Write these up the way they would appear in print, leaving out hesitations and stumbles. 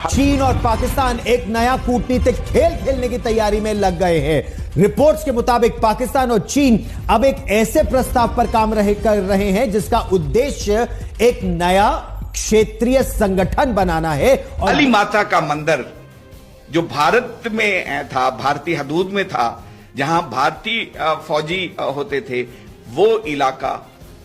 चीन और पाकिस्तान एक नया कूटनीतिक खेल खेलने की तैयारी में लग गए हैं। रिपोर्ट्स के मुताबिक पाकिस्तान और चीन अब एक ऐसे प्रस्ताव पर काम कर रहे हैं जिसका उद्देश्य एक नया क्षेत्रीय संगठन बनाना है। और काली माता का मंदिर जो भारत में था, भारतीय हदूद में था, जहां भारतीय फौजी होते थे, वो इलाका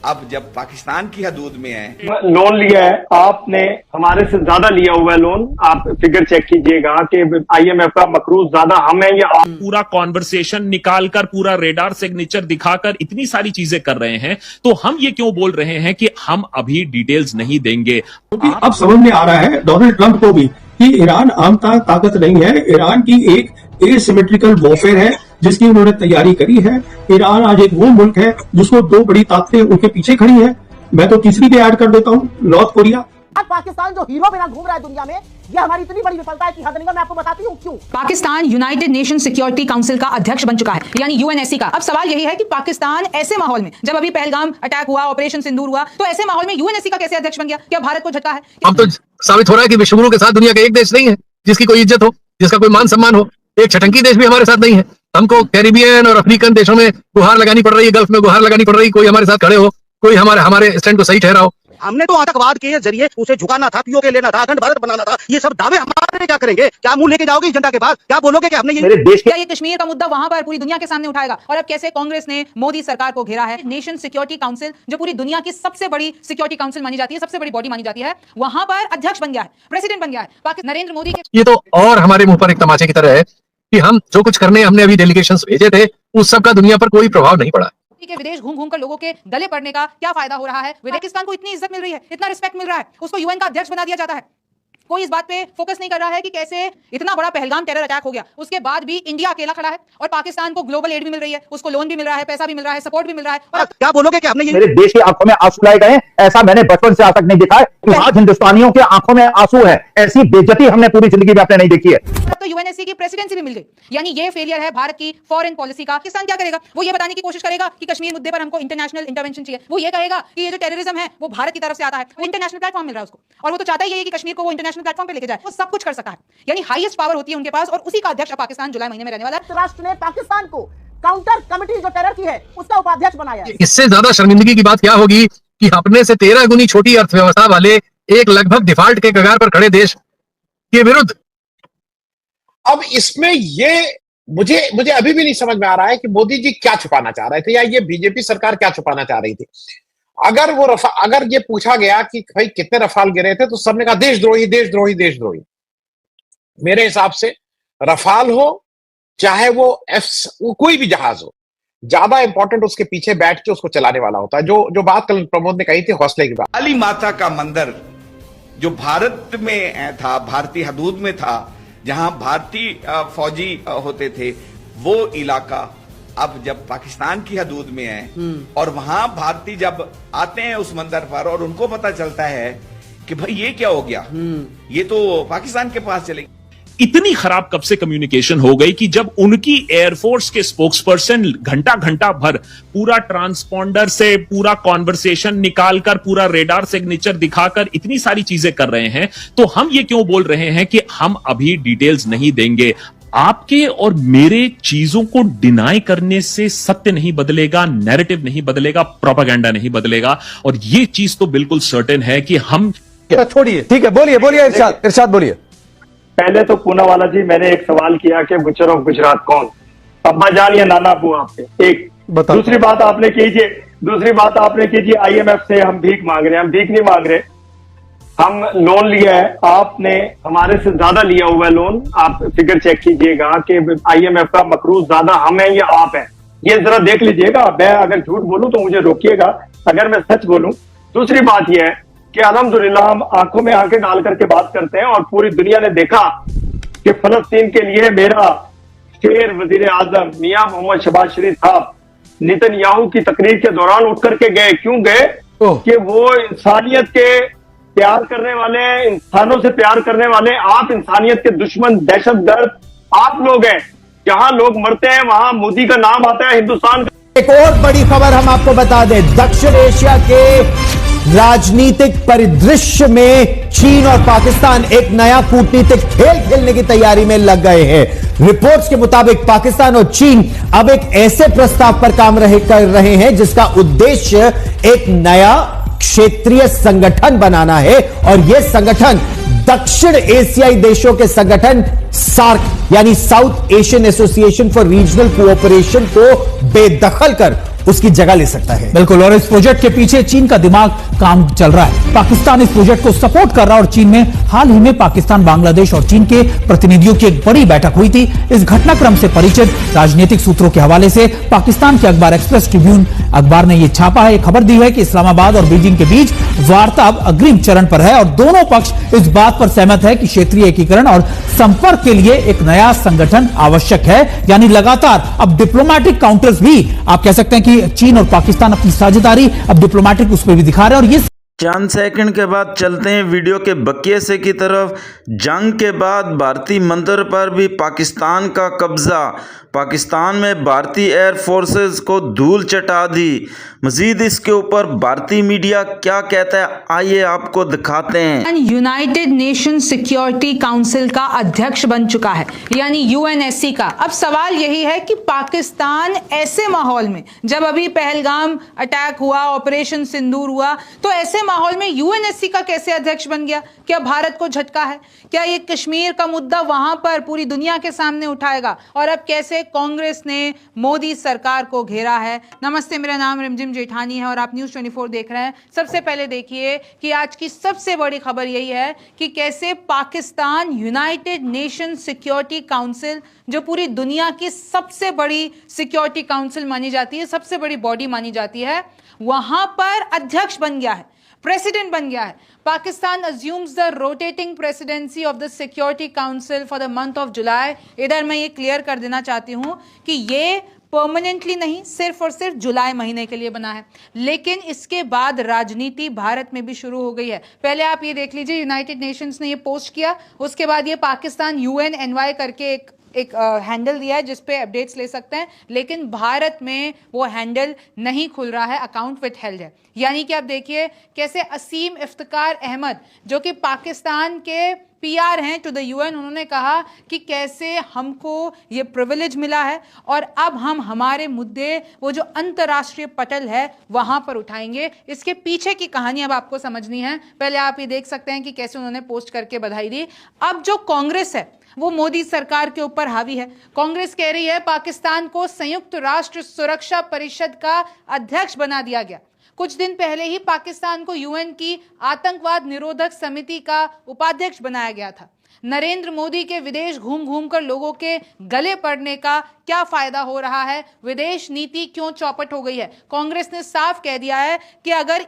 अब जब पाकिस्तान की हदूद में है। लोन लिया है आपने, हमारे से ज्यादा लिया हुआ है लोन। आप फिगर चेक कीजिएगा कि आईएमएफ का मकरूज ज्यादा हम है या आप। पूरा कॉन्वर्सेशन निकालकर, पूरा रेडार सिग्नेचर दिखाकर इतनी सारी चीजें कर रहे हैं, तो हम ये क्यों बोल रहे हैं कि हम अभी डिटेल्स नहीं देंगे? क्योंकि अब समझ में आ रहा है डोनाल्ड ट्रंप को भी कि ईरान आम ताकत नहीं है, ईरान की एक एसिमेट्रिकल वॉरफेयर है जिसकी उन्होंने तैयारी करी है। ईरान आज एक वो मुल्क है जिसको दो बड़ी ताकतें उनके पीछे खड़ी हैं। मैं तो तीसरी भी ऐड कर देता हूँ, नॉर्थ कोरिया। आज पाकिस्तान जो हीरो बिना घूम रहा है दुनिया में, यह हमारी इतनी बड़ी विफलता है कि हद नहीं। मैं आपको बताती हूँ क्यों। Pakistan United nation security council का अध्यक्ष बन चुका है, यानी यूएनएससी का। अब सवाल यही है कि पाकिस्तान ऐसे माहौल में, जब अभी पहलगाम अटैक हुआ, ऑपरेशन सिंदूर हुआ, तो ऐसे माहौल में यूएनएससी का कैसे अध्यक्ष बन गया? क्या भारत को झटका है? अब तो साबित हो रहा है कि विश्वगुरु के साथ दुनिया का एक देश नहीं है जिसकी कोई इज्जत हो, जिसका कोई मान सम्मान हो। एक छटंकी देश भी हमारे साथ नहीं है। हमको कैरिबियन और अफ्रीकन देशों में गुहार लगानी पड़ रही है, गल्फ में गुहार लगानी पड़ रही है, कोई हमारे साथ खड़े हो, कोई हमारे स्टैंड को सही ठहराओ। हमने तो आतंकवाद के जरिए उसे झुकाना था, पीओके लेना था, अखंड भारत बनाना था। ये सब दावे हमारे क्या करेंगे? क्या मुंह लेके जाओगे जनता के पास? क्या बोलोगे कि हमने ये मेरे देश क्या ये कश्मीर का मुद्दा वहां पर पूरी दुनिया के सामने उठाएगा? और अब कैसे कांग्रेस ने मोदी सरकार को घेरा है। नेशन सिक्योरिटी काउंसिल, जो पूरी दुनिया की सबसे बड़ी सिक्योरिटी काउंसिल मानी जाती है, सबसे बड़ी बॉडी मानी जाती है, वहां पर अध्यक्ष बन गया है, प्रेसिडेंट बन गया है पाकिस्तान नरेंद्र मोदी के। ये तो और हमारे मुंह पर एक तमाचे की तरह है कि हम जो कुछ करने हमने अभी डेलीगेशंस भेजे थे, उस सब का दुनिया पर कोई प्रभाव नहीं पड़ा। के विदेश घूम घूम कर लोगों के गले पड़ने का क्या फायदा हो रहा है? पाकिस्तान को इतनी इज्जत मिल रही है, इतना रिस्पेक्ट मिल रहा है, उसको यूएन का अध्यक्ष बना दिया जाता है। कोई इस बात पे फोकस नहीं कर रहा है कि कैसे इतना बड़ा पहलगाम टेरर अटैक हो गया, उसके बाद भी इंडिया अकेला खड़ा है और पाकिस्तान को ग्लोबल एड भी मिल रही है, उसको लोन भी मिल रहा है, पैसा भी मिल रहा है, सपोर्ट भी मिल रहा है। और क्या बोलोगे कि हमने ये मेरे देश की आंखों में आंसू लाए गए, ऐसा मैंने बचपन से आज तक नहीं देखा है। आज हिंदुस्तानियों के आंखों में आंसू है, ऐसी बेइज्जती हमने पूरी जिंदगी में आपने नहीं देखी है। अब तो यूएनएससी की प्रेसिडेंसी भी मिल गई, यानी ये फेलियर है भारत की फॉरेन पॉलिसी का। पाकिस्तान क्या करेगा? वो ये बताने की कोशिश करेगा कि कश्मीर मुद्दे पर हमको इंटरनेशनल इंटरवेंशन चाहिए। वो ये कहेगा कि ये जो टेररिज्म है वो भारत की तरफ से आता है, वो इंटरनेशनल प्लेटफॉर्म मिल रहा है उसको, और वो तो चाहता ही है कि कश्मीर को वो इंटरनेशनल प्लेटफॉर्म पे लेके जाए। वो सब कुछ कर सकता है, यानी हाईएस्ट पावर होती है उनके पास, और उसी का अध्यक्ष पाकिस्तान जुलाई महीने में रहने वाला है। राष्ट्र ने पाकिस्तान को काउंटर कमेटी जो टेरर की है उसका उपाध्यक्ष बनाया है। इससे ज्यादा शर्मिंदगी की बात क्या होगी कि अपने से 13 गुनी छोटी अर्थव्यवस्था वाले एक लगभग डिफॉल्ट के कगार पर खड़े देश के विरुद्ध। अब इसमें ये मुझे अभी भी नहीं समझ में आ रहा है कि मोदी जी क्या छुपाना चाह रहे थे, या ये बीजेपी सरकार क्या छुपाना चाह रही थी। अगर ये पूछा गया कि भाई कितने रफाल गिरे थे, तो सबने कहा देशद्रोही देशद्रोही देशद्रोही। मेरे हिसाब से रफाल हो चाहे वो कोई भी जहाज हो, ज्यादा इंपॉर्टेंट उसके पीछे बैठ के उसको चलाने वाला होता है। जो बात कल प्रमोद ने कही थी हौसले की बात। काली माता का मंदिर जो भारत में था, भारतीय हदूद में था, जहां भारतीय फौजी होते थे, वो इलाका अब जब पाकिस्तान की हदूद में है, और वहां भारतीय जब आते हैं उस मंदिर पर और उनको पता चलता है कि भाई ये क्या हो गया, ये तो पाकिस्तान के पास चले। इतनी खराब कब से कम्युनिकेशन हो गई कि जब उनकी एयरफोर्स के स्पोक्सपर्सन घंटा घंटा भर पूरा ट्रांसपॉन्डर से पूरा कॉन्वर्सेशन निकालकर, पूरा रेडार सिग्नेचर दिखाकर इतनी सारी चीजें कर रहे हैं, तो हम ये क्यों बोल रहे हैं कि हम अभी डिटेल्स नहीं देंगे? आपके और मेरे चीजों को डिनाई करने से सत्य नहीं बदलेगा, नैरेटिव नहीं बदलेगा, प्रोपेगेंडा नहीं बदलेगा, और ये चीज तो बिल्कुल सर्टेन है कि हम छोड़िए। ठीक है, बोलिए इरशाद बोलिए। पहले तो पूनावाला जी, मैंने एक सवाल किया कि बुचर ऑफ गुजरात कौन, अब्बा जान या नाना अबू आपके? एक दूसरी बात आपने कीजिए आईएमएफ से हम भीख मांग रहे हैं। हम भीख नहीं मांग रहे, हम लोन लिया है आपने, हमारे से ज्यादा लिया हुआ है लोन। आप फिगर चेक कीजिएगा कि आईएमएफ का मकरूज ज्यादा हम है या आप है, ये जरा देख लीजिएगा। मैं अगर झूठ बोलूं तो मुझे रोकिएगा, अगर मैं सच बोलूं। दूसरी बात यह है कि अल्हम्दुलिल्लाह हम आंखों में आंखें डाल करके बात करते हैं, और पूरी दुनिया ने देखा कि फलस्तीन के लिए मेरा शेर वजीर आजम मियां मोहम्मद शहबाज शरीफ साहब नेतन्याहू की तकरीर के दौरान उठ करके गए। क्यों गए? कि वो इंसानियत के प्यार करने वाले, इंसानों से प्यार करने वाले, आप इंसानियत के दुश्मन, दहशतगर्द आप लोग हैं। जहां लोग मरते हैं वहां मोदी का नाम आता है, हिंदुस्तान का। एक और बड़ी खबर हम आपको बता दें, दक्षिण एशिया के राजनीतिक परिदृश्य में चीन और पाकिस्तान एक नया कूटनीतिक खेल खेलने की तैयारी में लग गए हैं। रिपोर्ट्स के मुताबिक पाकिस्तान और चीन अब एक ऐसे प्रस्ताव पर काम कर रहे हैं जिसका उद्देश्य एक नया क्षेत्रीय संगठन बनाना है, और यह संगठन दक्षिण एशियाई देशों के संगठन सार्क यानी south Asian association for regional cooperation को बेदखल कर उसकी जगह ले सकता है। बिल्कुल, और इस प्रोजेक्ट के पीछे चीन का दिमाग काम चल रहा है। पाकिस्तान इस प्रोजेक्ट को सपोर्ट कर रहा है और चीन में हाल ही में पाकिस्तान, बांग्लादेश और चीन के प्रतिनिधियों की एक बड़ी बैठक हुई थी। इस घटनाक्रम से परिचित राजनीतिक सूत्रों के हवाले से पाकिस्तान के अखबार एक्सप्रेस ट्रिब्यून अखबार ने यह छापा है, खबर दी है कि इस्लामाबाद और बीजिंग के बीच वार्ता अब अग्रिम चरण पर है और दोनों पक्ष इस बात पर सहमत है कि क्षेत्रीय एकीकरण और संपर्क के लिए एक नया संगठन आवश्यक है। यानी लगातार अब डिप्लोमेटिक काउंटर्स भी आप कह सकते हैं कि चीन और पाकिस्तान अपनी साझेदारी अब डिप्लोमेटिक उस पर भी दिखा रहे हैं। और ये चंद सेकंड के बाद चलते हैं वीडियो के बकिए से की तरफ। जंग के बाद भारतीय मंदिर पर भी पाकिस्तान का कब्जा, पाकिस्तान में भारतीय एयर फोर्सेस को धूल चटा दी। मजीद इसके ऊपर भारतीय मीडिया क्या कहता है, आइए आपको दिखाते हैं। यूनाइटेड नेशन सिक्योरिटी काउंसिल का अध्यक्ष बन चुका है, यानी यूएनएससी का। अब सवाल यही है कि पाकिस्तान ऐसे माहौल में, जब अभी पहलगाम अटैक हुआ, ऑपरेशन सिंदूर हुआ, तो ऐसे माहौल में यूएनएससी का कैसे अध्यक्ष बन गया? क्या भारत को झटका है? क्या ये कश्मीर का मुद्दा वहां पर पूरी दुनिया के सामने उठाएगा? और अब कैसे कांग्रेस ने मोदी सरकार को घेरा है। नमस्ते, मेरा नाम रिमझिम जेठानी है और आप न्यूज़ 24 देख रहे हैं। सबसे पहले देखिए कि आज की सबसे बड़ी खबर यही है कि कैसे Pakistan United nation security council, जो पूरी दुनिया की सबसे बड़ी सिक्योरिटी काउंसिल मानी जाती है, सबसे बड़ी बॉडी मानी जाती है, वहां पर अध्यक्ष बन गया है, प्रेसिडेंट बन गया है। Pakistan assumes the rotating presidency of the Security Council for the month of July। इधर मैं ये क्लियर कर देना चाहती हूं कि ये परमानेंटली नहीं, सिर्फ और सिर्फ जुलाई महीने के लिए बना है। लेकिन इसके बाद राजनीति भारत में भी शुरू हो गई है। पहले आप ये देख लीजिए, यूनाइटेड नेशंस ने ये पोस्ट किया, उसके बाद ये पाकिस्तान UNNY करके एक हैंडल दिया है जिस पे अपडेट्स ले सकते हैं, लेकिन भारत में वो हैंडल नहीं खुल रहा है, अकाउंट विथ हेल्ड है। यानी कि आप देखिए कैसे असीम इफ्तिकार अहमद, जो कि पाकिस्तान के PR हैं टू द UN, उन्होंने कहा कि कैसे हमको ये प्रिविलेज मिला है और अब हम हमारे मुद्दे, वो जो अंतर्राष्ट्रीय पटल है, वहां पर उठाएंगे। इसके पीछे की कहानी अब आपको समझनी है। पहले आप ये देख सकते हैं कि कैसे उन्होंने पोस्ट करके बधाई दी। अब जो कांग्रेस है वो मोदी सरकार के ऊपर हावी है। कांग्रेस कह रही है पाकिस्तान को संयुक्त राष्ट्र सुरक्षा परिषद का अध्यक्ष बना दिया गया। कुछ दिन पहले ही पाकिस्तान को UN की आतंकवाद निरोधक समिति का उपाध्यक्ष बनाया गया था। नरेंद्र मोदी के विदेश घूम घूम कर लोगों के गले पड़ने का क्या फायदा हो रहा है? विदेश नीति क्यों चौपट हो गई है? कांग्रेस ने साफ कह दिया है कि अगर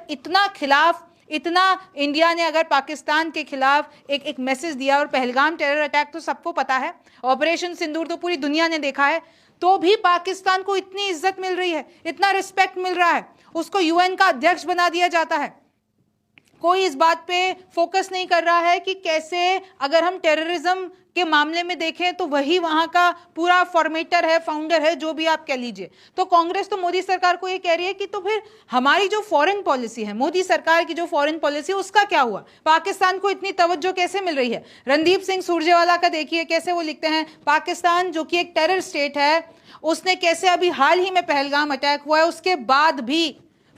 इतना इंडिया ने अगर पाकिस्तान के खिलाफ एक मैसेज दिया, और पहलगाम टेरर अटैक तो सबको पता है, ऑपरेशन सिंदूर तो पूरी दुनिया ने देखा है, तो भी पाकिस्तान को इतनी इज्जत मिल रही है, इतना रिस्पेक्ट मिल रहा है, उसको UN का अध्यक्ष बना दिया जाता है। कोई इस बात पे फोकस नहीं कर रहा है कि कैसे, अगर हम टेररिज्म के मामले में देखें तो वही वहां का पूरा फॉर्मेटर है, फाउंडर है, जो भी आप कह लीजिए। तो कांग्रेस तो मोदी सरकार को ये कह रही है कि तो फिर हमारी जो फॉरेन पॉलिसी है, मोदी सरकार की जो फॉरेन पॉलिसी है, उसका क्या हुआ? पाकिस्तान को इतनी तवज्जो कैसे मिल रही है? रणदीप सिंह सुरजेवाला का देखिए कैसे वो लिखते हैं, पाकिस्तान जो कि एक टेरर स्टेट है, उसने कैसे अभी हाल ही में पहलगाम अटैक हुआ है, उसके बाद भी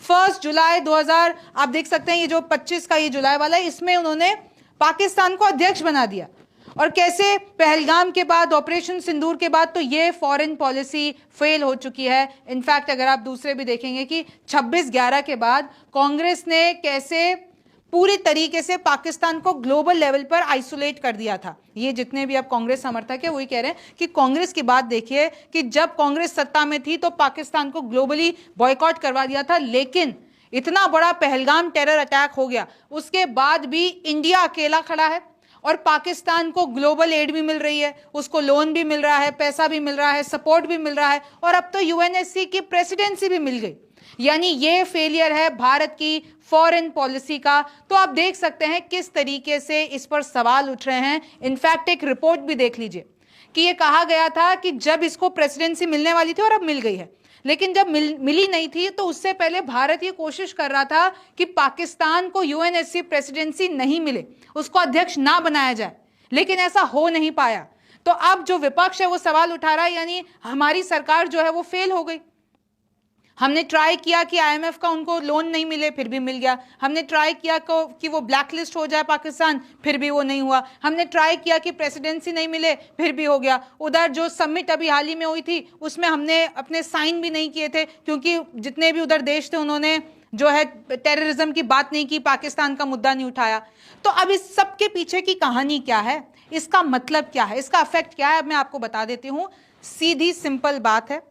1 जुलाई 2000 आप देख सकते हैं, ये जो 25 का ये जुलाई वाला है, इसमें उन्होंने पाकिस्तान को अध्यक्ष बना दिया। और कैसे पहलगाम के बाद, ऑपरेशन सिंदूर के बाद, तो ये फॉरेन पॉलिसी फेल हो चुकी है। इनफैक्ट अगर आप दूसरे भी देखेंगे कि 26/11 के बाद कांग्रेस ने कैसे पूरी तरीके से पाकिस्तान को ग्लोबल लेवल पर आइसोलेट कर दिया था। ये जितने भी अब कांग्रेस समर्थक है वही कह रहे हैं कि कांग्रेस की बात देखिए कि जब कांग्रेस सत्ता में थी तो पाकिस्तान को ग्लोबली बॉयकॉट करवा दिया था, लेकिन इतना बड़ा पहलगाम टेरर अटैक हो गया, उसके बाद भी इंडिया अकेला खड़ा है और पाकिस्तान को ग्लोबल एड भी मिल रही है, उसको लोन भी मिल रहा है, पैसा भी मिल रहा है, सपोर्ट भी मिल रहा है, और अब तो UNSC की प्रेसिडेंसी भी मिल गई। यानी ये फेलियर है भारत की फॉरेन पॉलिसी का। तो आप देख सकते हैं किस तरीके से इस पर सवाल उठ रहे हैं। इनफैक्ट एक रिपोर्ट भी देख लीजिए कि ये कहा गया था कि जब इसको प्रेसिडेंसी मिलने वाली थी, और अब मिल गई है, लेकिन जब मिली नहीं थी तो उससे पहले भारत ये कोशिश कर रहा था कि पाकिस्तान को यूएनएससी प्रेसिडेंसी नहीं मिले, उसको अध्यक्ष ना बनाया जाए, लेकिन ऐसा हो नहीं पाया। तो अब जो विपक्ष है वो सवाल उठा रहा है, यानी हमारी सरकार जो है वो फेल हो गई। हमने ट्राई किया कि आईएमएफ का उनको लोन नहीं मिले, फिर भी मिल गया। हमने ट्राई किया कि वो ब्लैकलिस्ट हो जाए पाकिस्तान, फिर भी वो नहीं हुआ। हमने ट्राई किया कि प्रेसिडेंसी नहीं मिले, फिर भी हो गया। उधर जो समिट अभी हाल ही में हुई थी उसमें हमने अपने साइन भी नहीं किए थे, क्योंकि जितने भी उधर देश थे उन्होंने जो है टेररिज्म की बात नहीं की, पाकिस्तान का मुद्दा नहीं उठाया। तो अब इस सब के पीछे की कहानी क्या है, इसका मतलब क्या है, इसका इफेक्ट क्या है, अब मैं आपको बता देती हूं। सीधी सिंपल बात है,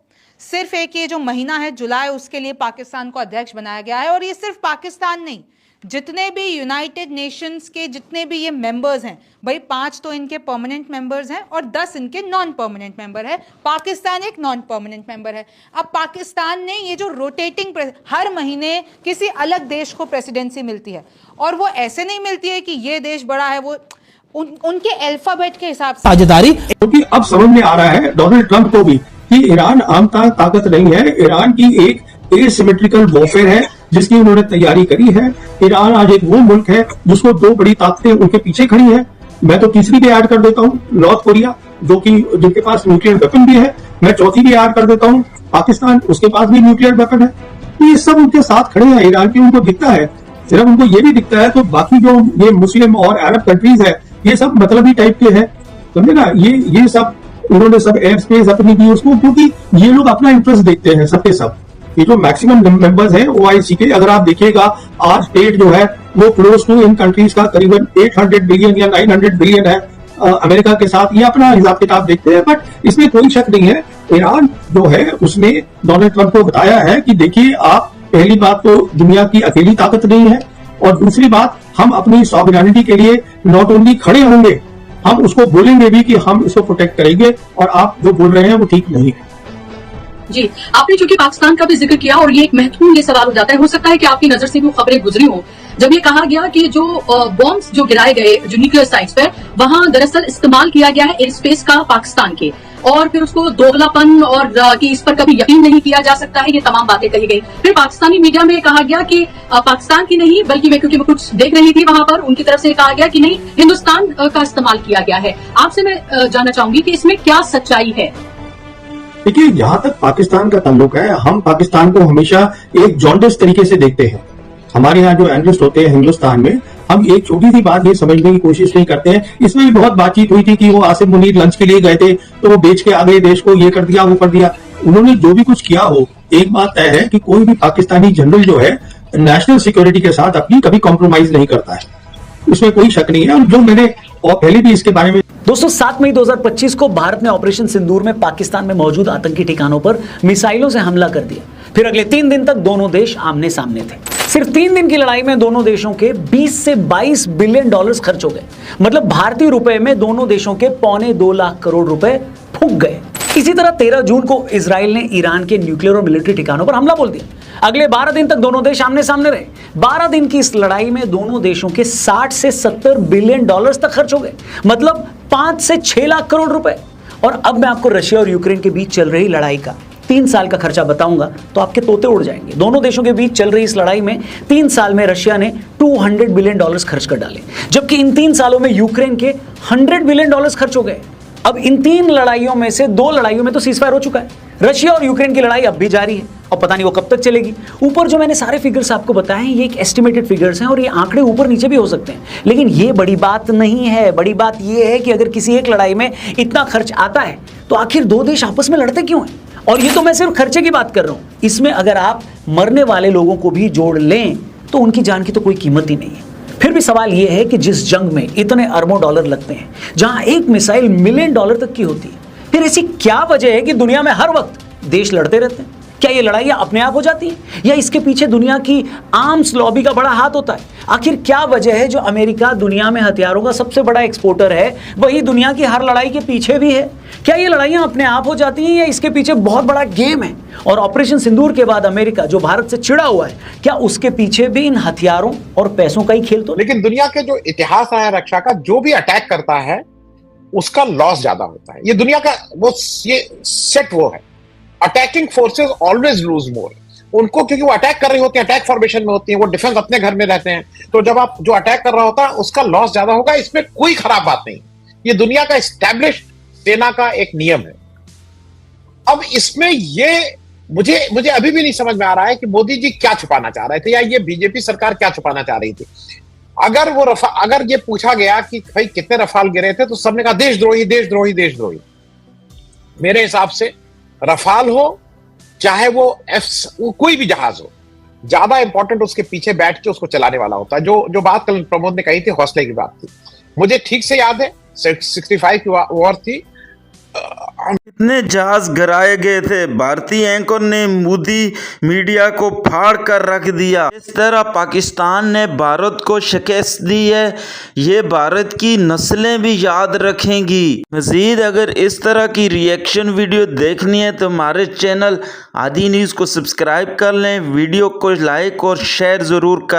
सिर्फ एक ये जो महीना है जुलाई, उसके लिए पाकिस्तान को अध्यक्ष बनाया गया है। और ये सिर्फ पाकिस्तान नहीं, जितने भी यूनाइटेड नेशंस के जितने भी ये मेंबर्स हैं, भाई 5 तो इनके परमानेंट मेंबर्स हैं और 10 इनके नॉन परमानेंट मेंबर है। पाकिस्तान एक नॉन परमानेंट मेंबर है। अब पाकिस्तान ने ये जो रोटेटिंग हर महीने किसी अलग देश को प्रेसिडेंसी मिलती है, और वो ऐसे नहीं मिलती है कि ये देश बड़ा है, वो उनके अल्फाबेट के हिसाब से साझेदारी। क्योंकि अब समझ में आ रहा है डोनाल्ड ट्रंप को भी कि ईरान आमतौर ताकत नहीं है, ईरान की एक एसिमेट्रिकल वॉरफेयर है जिसकी उन्होंने तैयारी करी है। ईरान आज एक वो मुल्क है जिसको 2 बड़ी ताकतें उनके पीछे खड़ी हैं। मैं तो तीसरी भी ऐड कर देता हूँ, नॉर्थ कोरिया, जो कि जिनके पास न्यूक्लियर वेपन भी है। मैं चौथी भी ऐड कर देता हूँ, पाकिस्तान, उसके पास भी न्यूक्लियर वेपन है। ये सब उनके साथ खड़े हैं, ईरान की उनको दिखता है। सिर्फ उनको ये भी दिखता है तो बाकी जो ये मुस्लिम और अरब कंट्रीज है ये सब मतलबी टाइप के हैं, समझे ना। ये सब उन्होंने सब एयर स्पेस अपनी दी उसको, क्योंकि ये लोग अपना इंटरेस्ट देखते हैं सबके सब। ये जो मैक्सिमम मेंबर्स हैं ओआईसी के, अगर आप देखिएगा आज स्टेट जो है वो क्लोज टू इन कंट्रीज का करीबन 800 बिलियन या 900 बिलियन है अमेरिका के साथ। ये अपना हिसाब किताब देखते हैं, बट इसमें कोई शक नहीं है ईरान जो है उसने डोनाल्ड ट्रंप को बताया है कि देखिए आप, पहली बात तो दुनिया की अकेली ताकत नहीं है, और दूसरी बात हम अपनी सॉवरेनिटी के लिए नॉट ओनली खड़े होंगे, हम उसको बोलेंगे भी कि हम इसको प्रोटेक्ट करेंगे, और आप जो बोल रहे हैं वो ठीक नहीं है। जी, आपने चूंकि पाकिस्तान का भी जिक्र किया और ये एक महत्वपूर्ण ये सवाल हो जाता है, हो सकता है कि आपकी नजर से भी खबरें गुजरी हो, जब ये कहा गया कि जो बॉम्ब्स जो गिराए गए जो न्यूक्लियर साइट्स पर, वहां दरअसल इस्तेमाल किया गया है एयर स्पेस का पाकिस्तान के, और फिर उसको दोगलापन और कि इस पर कभी यकीन नहीं किया जा सकता है, ये तमाम बातें कही गई। फिर पाकिस्तानी मीडिया में कहा गया कि पाकिस्तान की नहीं, बल्कि क्योंकि मैं कुछ देख रही थी वहां पर, उनकी तरफ से कहा गया कि नहीं, हिंदुस्तान का इस्तेमाल किया गया है। आपसे मैं जानना चाहूंगी कि इसमें क्या सच्चाई है। देखिए, जहां तक पाकिस्तान का ताल्लुक है, हम पाकिस्तान को हमेशा एक जॉन्डिस तरीके से देखते हैं। हमारे यहाँ जो एनालिस्ट होते हैं हिंदुस्तान में, हम एक छोटी सी बात ये समझने की कोशिश नहीं करते हैं। इसमें भी बहुत बातचीत हुई थी कि वो आसिफ मुनीर लंच के लिए गए थे तो वो बेच के आगे देश को ये कर दिया वो कर दिया। उन्होंने जो भी कुछ किया हो, एक बात तय है कि कोई भी पाकिस्तानी जनरल जो है नेशनल सिक्योरिटी के साथ अपनी कभी कॉम्प्रोमाइज नहीं करता है, इसमें कोई शक नहीं है। और जो मैंने और पहले भी इसके बारे में दोस्तों 7 मई 2025 को भारत ने ऑपरेशन सिंदूर में पाकिस्तान में मौजूद आतंकी ठिकानों पर मिसाइलों से हमला कर दिया। फिर अगले 3 दिन तक दोनों देश आमने सामने थे। सिर्फ 3 दिन की लड़ाई में दोनों देशों के 20 से 22 बिलियन डॉलर्स खर्च हो गए। मतलब भारतीय रुपए में दोनों देशों के 2.25 लाख करोड़ रुपए फूक गए। इसी तरह 13 जून को इजराइल ने ईरान के न्यूक्लियर और मिलिट्री ठिकानों पर हमला बोल दिया। अगले 12 दिन तक दोनों देश आमने सामने रहे। 12 दिन की इस लड़ाई में दोनों देशों के 60 से 70 बिलियन डॉलर्स तक खर्च हो गए, मतलब 5 से 6 लाख करोड़ रुपए। और अब मैं आपको रशिया और यूक्रेन के बीच चल रही लड़ाई का 3 साल का खर्चा बताऊंगा तो आपके तोते उड़ जाएंगे। दोनों देशों के बीच चल रही इस लड़ाई में 3 साल में रशिया ने 200 बिलियन डॉलर्स खर्च कर डाले, जबकि इन 3 सालों में यूक्रेन के 100 बिलियन डॉलर्स खर्च हो गए। अब इन 3 लड़ाइयों में से 2 लड़ाइयों में तो सीजफायर हो चुका है। रशिया और यूक्रेन की लड़ाई अब भी जारी है और पता नहीं वो कब तक चलेगी। ऊपर जो मैंने सारे फिगर्स आपको बताए हैं ये एक एस्टिमेटेड फिगर्स हैं और ये आंकड़े ऊपर नीचे भी हो सकते हैं, लेकिन ये बड़ी बात नहीं है। बड़ी बात ये है कि अगर किसी एक लड़ाई में इतना खर्च आता है तो आखिर 2 देश आपस में लड़ते क्यों हैं? और ये तो मैं सिर्फ खर्चे की बात कर रहा हूं, इसमें अगर आप मरने वाले लोगों को भी जोड़ लें तो उनकी जान की तो कोई कीमत ही नहीं है। फिर भी सवाल यह है कि जिस जंग में इतने अरबों डॉलर लगते हैं, जहां एक मिसाइल मिलियन डॉलर तक की होती है, फिर ऐसी क्या वजह है कि दुनिया में हर वक्त देश लड़ते रहते हैं? क्या ये लड़ाइयां अपने आप हो जाती हैं या इसके पीछे दुनिया की आर्म्स लॉबी का बड़ा हाथ होता है? आखिर क्या वजह है जो अमेरिका दुनिया में हथियारों का सबसे बड़ा एक्सपोर्टर है, वही दुनिया की हर लड़ाई के पीछे भी है? क्या ये लड़ाइयां अपने आप हो जाती हैं या इसके पीछे बहुत बड़ा गेम है? और ऑपरेशन सिंदूर के बाद अमेरिका जो भारत से चिढ़ा हुआ है, क्या उसके पीछे भी इन हथियारों और पैसों का ही खेल? तो लेकिन दुनिया के जो इतिहास है रक्षा का, जो भी अटैक करता है उसका लॉस ज्यादा होता है। ये दुनिया का वो ये सेट वो है। अटैकिंग फोर्सेस ऑलवेज लूज मोर। उनको, क्योंकि वो अटैक कर रही होती है, अटैक फॉर्मेशन में होती है, वो डिफेंस अपने घर में रहते हैं, तो जब आप जो अटैक कर रहा होता है उसका लॉस ज्यादा होगा। इसमें कोई खराब बात नहीं, ये दुनिया का एस्टैब्लिश्ड सेना का एक नियम है। अब इसमें ये मुझे अभी भी नहीं समझ में आ रहा है कि मोदी जी क्या छुपाना चाह रहे थे, या ये बीजेपी सरकार क्या छुपाना चाह रही थी। अगर ये पूछा गया कि भाई कितने रफाल गिरे थे, तो सबने कहा देशद्रोही देशद्रोही देशद्रोही। मेरे हिसाब से रफाल हो चाहे वो कोई भी जहाज हो, ज्यादा इंपॉर्टेंट उसके पीछे बैठ के उसको चलाने वाला होता है। जो बात कल प्रमोद ने कही थी, हौसले की बात थी, मुझे ठीक से याद है 65 की वॉर थी। कितने जहाज गिराए गए थे। भारतीय एंकर ने मोदी मीडिया को फाड़ कर रख दिया। इस तरह पाकिस्तान ने भारत को शिकस्त दी है, ये भारत की नस्लें भी याद रखेंगी। मजीद अगर इस तरह की रिएक्शन वीडियो देखनी है तो हमारे चैनल आदि न्यूज़ को सब्सक्राइब कर लें, वीडियो को लाइक और शेयर ज़रूर कर